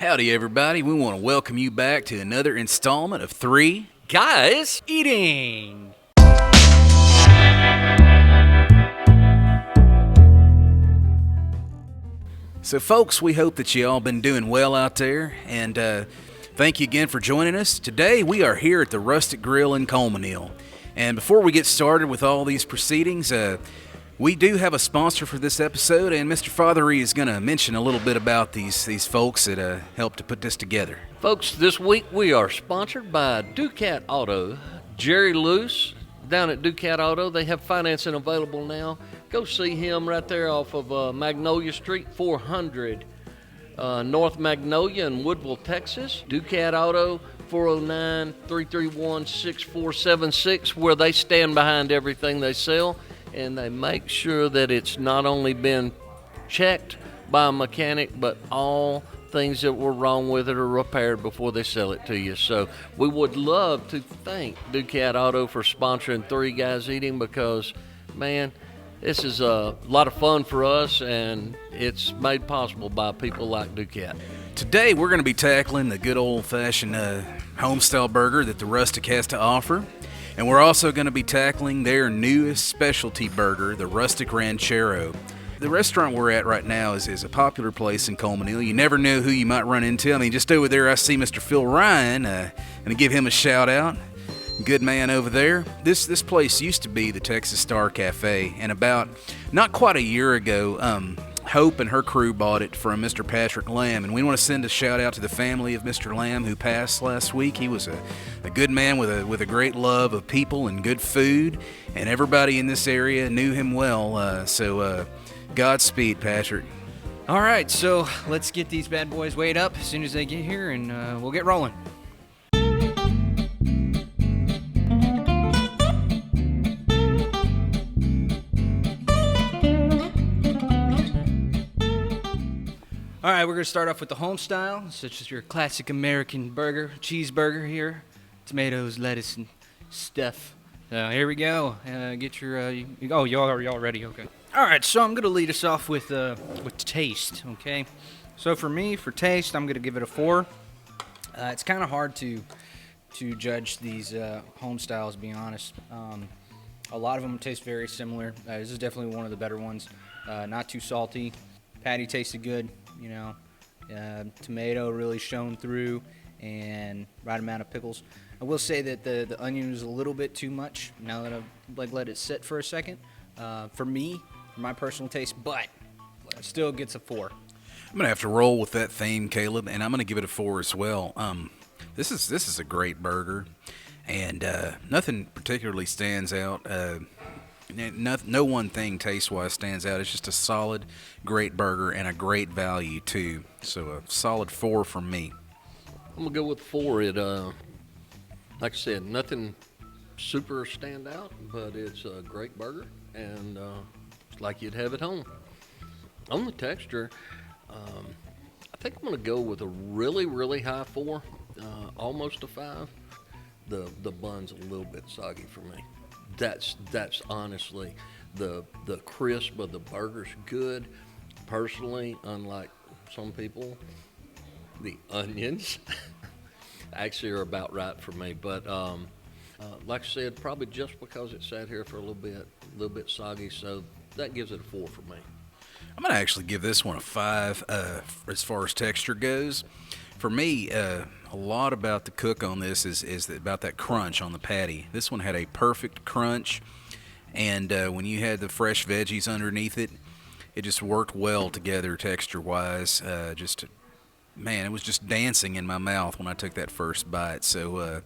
Howdy, everybody. We want to welcome you back to another installment of Three Guys Eating. So, folks, we hope that you all been doing well out there, and thank you again for joining us. Today, we are here at the Rustic Grill in Colmesneil. And before we get started with all these proceedings, we do have a sponsor for this episode, and Mr. Fothery is going to mention a little bit about these folks that helped to put this together. Folks, this week we are sponsored by Ducat Auto. Jerry Luce down at Ducat Auto. They have financing available now. Go see him right there off of Magnolia Street, 400 North Magnolia in Woodville, Texas. Ducat Auto, 409-331-6476, where they stand behind everything they sell, and they make sure that it's not only been checked by a mechanic, but all things that were wrong with it are repaired before they sell it to you. So we would love to thank Ducat Auto for sponsoring Three Guys Eating, because, man, this is a lot of fun for us, and it's made possible by people like Ducat. Today, we're going to be tackling the good old-fashioned homestyle burger that the Rustic has to offer. And we're also going to be tackling their newest specialty burger, the Rustic Ranchero. The restaurant we're at right now is a popular place in Colmesneil. You never know who you might run into. I mean, just over there I see Mr. Phil Ryan. Going to give him a shout-out. Good man over there. This place used to be the Texas Star Cafe, and about not quite a year ago, Hope and her crew bought it from Mr. Patrick Lamb, and we want to send a shout out to the family of Mr. Lamb, who passed last week. He was a good man with a great love of people and good food, and everybody in this area knew him well. So Godspeed, Patrick. All right, so let's get these bad boys weighed up as soon as they get here, and we'll get rolling. All right, we're going to start off with the home style, such as your classic American burger, cheeseburger here, tomatoes, lettuce, and stuff. Here we go. Get your, y'all ready? Okay. All right, so I'm going to lead us off with taste, okay? So for me, for taste, I'm going to give it a 4. It's kind of hard to judge these home styles, being honest. A lot of them taste very similar. This is definitely one of the better ones. Not too salty. Patty tasted good. You know, tomato really shone through, and right amount of pickles. I will say that the onion was a little bit too much now that I've let it sit for a second. For me, for my personal taste, but it still gets a 4. I'm going to have to roll with that theme, Caleb, and I'm going to give it a 4 as well. This is a great burger, and nothing particularly stands out. No one thing taste-wise stands out. It's just a solid, great burger and a great value, too. So a solid 4 from me. I'm going to go with 4. It, like I said, nothing super stand out, but it's a great burger, and it's like you'd have at home. On the texture, I think I'm going to go with a really, really high 4, almost a 5. The bun's a little bit soggy for me. That's honestly the crisp of the burger's good. Personally, unlike some people, the onions actually are about right for me. But like I said, probably just because it sat here for a little bit soggy, so that gives it a 4 for me. I'm going to actually give this one a 5 as far as texture goes. For me, a lot about the cook on this is about that crunch on the patty. This one had a perfect crunch, and when you had the fresh veggies underneath it, it just worked well together texture-wise. Man, it was just dancing in my mouth when I took that first bite. So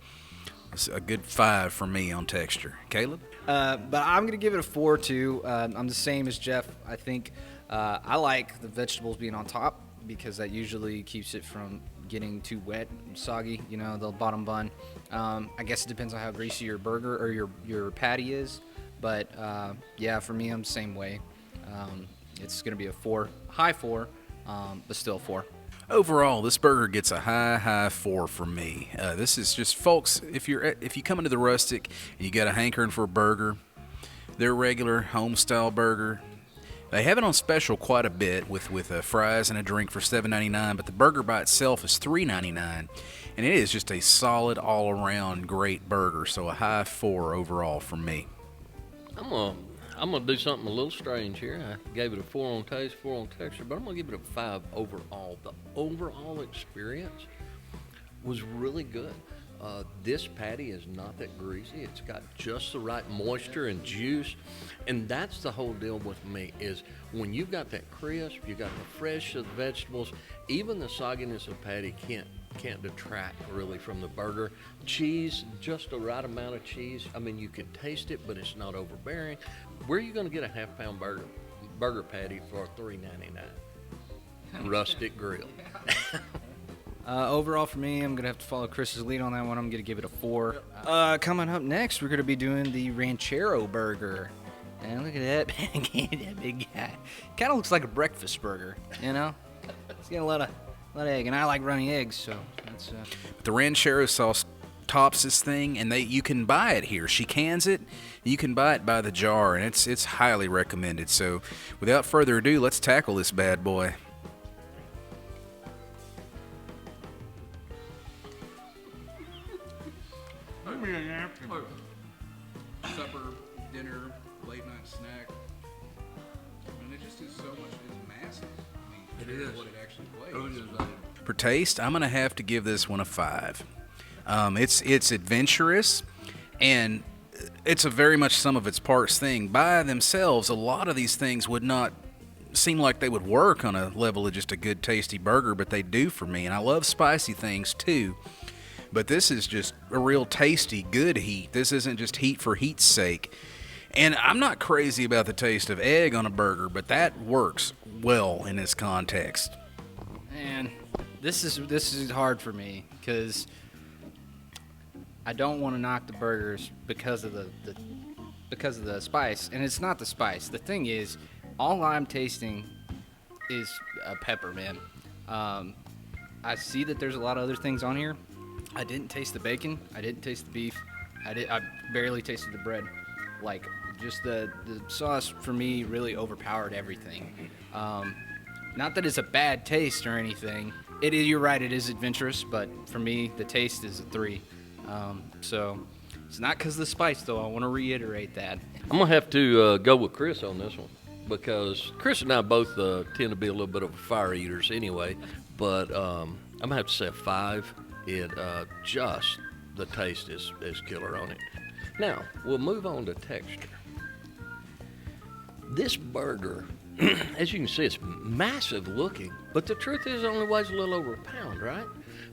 it's a good 5 for me on texture. Caleb? But I'm going to give it a 4, too. I'm the same as Jeff. I think I like the vegetables being on top, because that usually keeps it from getting too wet and soggy, you know, the bottom bun. I guess it depends on how greasy your burger or your patty is, but yeah, for me, I'm the same way. It's going to be a 4, high 4, but still 4. Overall, this burger gets a high 4 from me. This is just, folks, if you come into the Rustic and you got a hankering for a burger, their regular home style burger They have it on special quite a bit with fries and a drink for $7.99, but the burger by itself is $3.99, and it is just a solid all-around great burger. So a high 4 overall from me. I'm gonna do something a little strange here. I gave it a 4 on taste, 4 on texture, but I'm gonna give it a 5 overall. The overall experience was really good. This patty is not that greasy. It's got just the right moisture and juice, and that's the whole deal with me. Is when you've got that crisp, you got the fresh of the vegetables. Even the sogginess of patty can't detract really from the burger. Cheese, just the right amount of cheese. I mean, you can taste it, but it's not overbearing. Where are you going to get a half-pound burger patty for $3.99? Rustic Grill. Overall, for me, I'm going to have to follow Chris's lead on that one. I'm going to give it a 4. Coming up next, we're going to be doing the Ranchero Burger. And look at that, that big guy. Kind of looks like a breakfast burger, you know? It's got a lot of egg, and I like runny eggs, so that's... The Ranchero sauce tops this thing, and you can buy it here. She cans it. You can buy it by the jar, and it's highly recommended. So without further ado, let's tackle this bad boy. Supper, dinner, late night snack. I mean, it just is so much. It's massive. I mean, it is what it actually weighs. For taste, I'm gonna have to give this one a 5. It's adventurous, and it's a very much sum of its parts thing. By themselves, a lot of these things would not seem like they would work on a level of just a good, tasty burger, but they do for me. And I love spicy things too. But this is just a real tasty, good heat. This isn't just heat for heat's sake. And I'm not crazy about the taste of egg on a burger, but that works well in this context. Man, this is hard for me because I don't want to knock the burgers because of the spice, and it's not the spice. The thing is, all I'm tasting is pepper, man. I see that there's a lot of other things on here. I didn't taste the bacon. I didn't taste the beef. I barely tasted the bread. Like, just the sauce for me really overpowered everything. Not that it's a bad taste or anything. You're right, it is adventurous, but for me, the taste is a 3. So it's not because of the spice, though. I want to reiterate that. I'm going to have to go with Chris on this one because Chris and I both tend to be a little bit of fire eaters anyway, but I'm going to have to say a 5. Just the taste is killer on it. Now, we'll move on to texture. This burger, as you can see, it's massive looking, but the truth is it only weighs a little over a pound, right?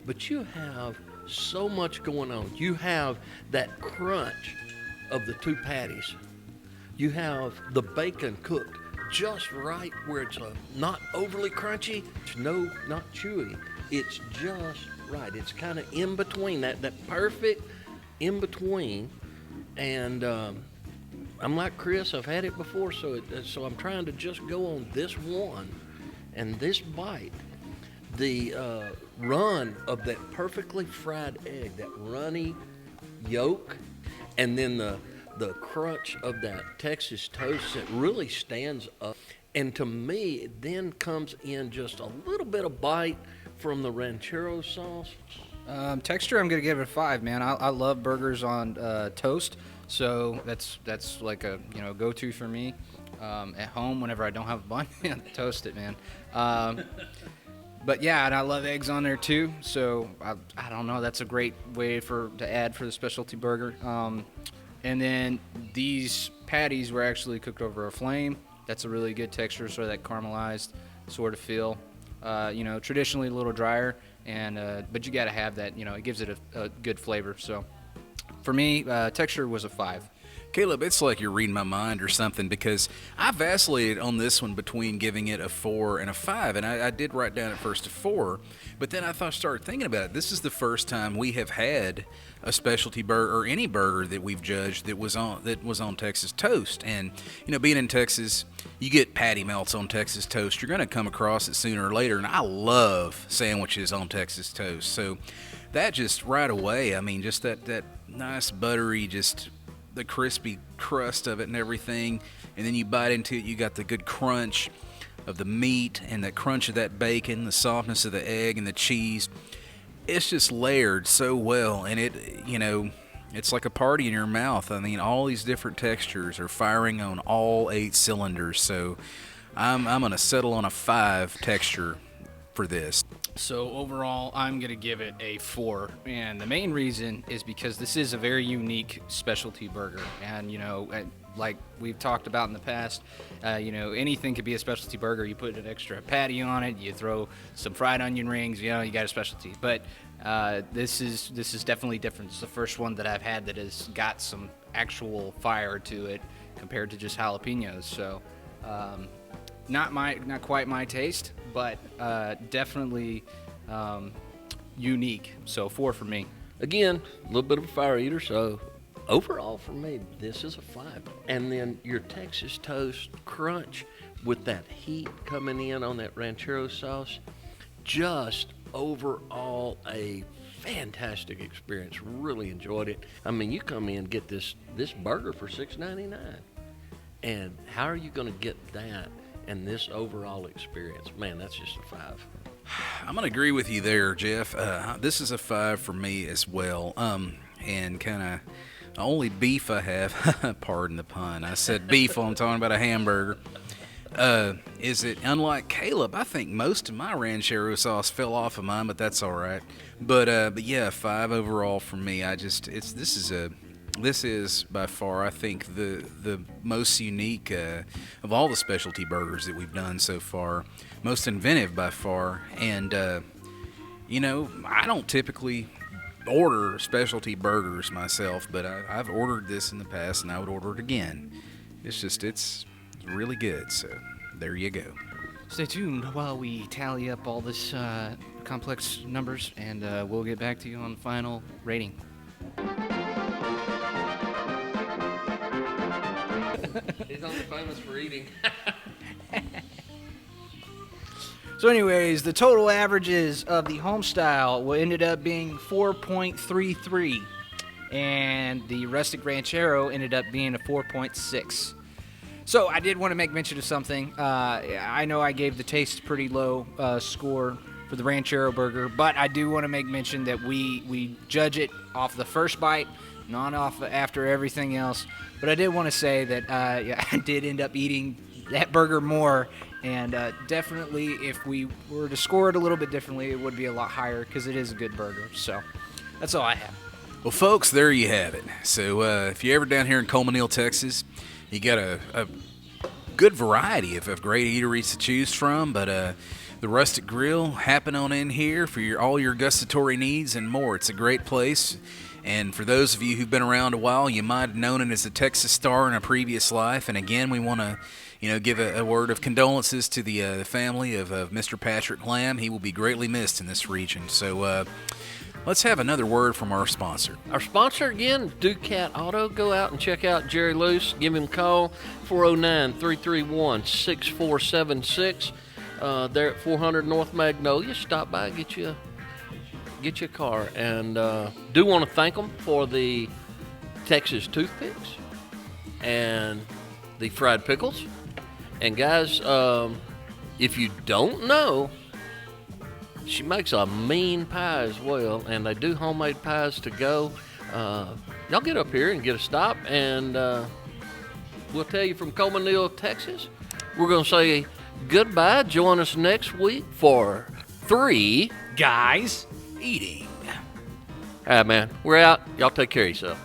But you have so much going on. You have that crunch of the 2 patties. You have the bacon cooked just right where it's not overly crunchy, not chewy. It's just right. It's kind of in between, that perfect in between. And I'm like Chris, I've had it before, so I'm trying to just go on this one and this bite. The run of that perfectly fried egg, that runny yolk, and then the crunch of that Texas toast that really stands up. And to me, it then comes in just a little bit of bite from the ranchero sauce. Texture, I'm gonna give it a 5, man. I love burgers on toast, so that's like a go-to for me. At home, whenever I don't have a bun, toast it, man. But yeah, and I love eggs on there too. So I don't know, that's a great way to add for the specialty burger. And then these patties were actually cooked over a flame. That's a really good texture, sort of that caramelized sort of feel. Traditionally a little drier, but you got to have that. It gives it a good flavor. So, for me, texture was a 5. Caleb, it's like you're reading my mind or something, because I vacillated on this one between giving it a 4 and a 5, and I did write down at first a 4, but then I started thinking about it. This is the first time we have had a specialty burger or any burger that we've judged that was on Texas toast. And being in Texas, you get patty melts on Texas toast. You're going to come across it sooner or later, and I love sandwiches on Texas toast. So that just right away, I mean, just that nice buttery, just the crispy crust of it and everything, and then you bite into it, you got the good crunch of the meat and the crunch of that bacon, the softness of the egg and the cheese. It's just layered so well, and it's like a party in your mouth. I mean, all these different textures are firing on all 8 cylinders. So I'm gonna settle on a 5 texture for this. So overall, I'm going to give it a 4. And the main reason is because this is a very unique specialty burger. And, like we've talked about in the past, anything could be a specialty burger. You put an extra patty on it, you throw some fried onion rings, you got a specialty. But this is definitely different. It's the first one that I've had that has got some actual fire to it compared to just jalapenos. So not quite my taste, but definitely unique. So 4 for me. Again, a little bit of a fire eater, so overall for me, this is a 5. And then your Texas toast crunch with that heat coming in on that ranchero sauce, just overall a fantastic experience. Really enjoyed it. I mean, you come in and get this burger for $6.99, and how are you going to get that and this overall experience? Man, that's just a 5. I'm gonna agree with you there, Jeff. This is a 5 for me as well. And kind of the only beef I have, pardon the pun, I said beef while I'm talking about a hamburger, is that unlike Caleb, I think most of my ranchero sauce fell off of mine, but that's all right. But yeah, 5 overall for me. This is by far, I think, the most unique of all the specialty burgers that we've done so far. Most inventive by far. And, I don't typically order specialty burgers myself, but I've ordered this in the past, and I would order it again. It's really good, so there you go. Stay tuned while we tally up all this complex numbers, and we'll get back to you on the final rating. He's only famous for eating. So anyways, the total averages of the homestyle ended up being 4.33, and the rustic ranchero ended up being a 4.6. So I did want to make mention of something. I know I gave the taste pretty low score for the ranchero burger, but I do want to make mention that we judge it off the first bite, not off after everything else. But I did want to say that I did end up eating that burger more, and definitely if we were to score it a little bit differently, it would be a lot higher because it is a good burger. So that's all I have. Well, folks, there you have it. So if you're ever down here in Colmesneil, Texas, you got a good variety of great eateries to choose from, but the Rustic Grill, happen on in here for all your gustatory needs and more. It's a great place. And for those of you who've been around a while, you might have known it as a Texas Star in a previous life. And again, we want to, give a word of condolences to the family of Mr. Patrick Lamb. He will be greatly missed in this region. So let's have another word from our sponsor. Our sponsor again, Ducat Auto. Go out and check out Jerry Luce. Give him a call, 409-331-6476. They're at 400 North Magnolia. Stop by, get you a car. And do want to thank them for the Texas toothpicks and the fried pickles. And guys, if you don't know, she makes a mean pie as well, and they do homemade pies to go. Y'all get up here and get a stop, and we'll tell you from Colmesneil, Texas. We're going to say goodbye. Join us next week for 3 Guys eating. All right, man. We're out. Y'all take care of yourself.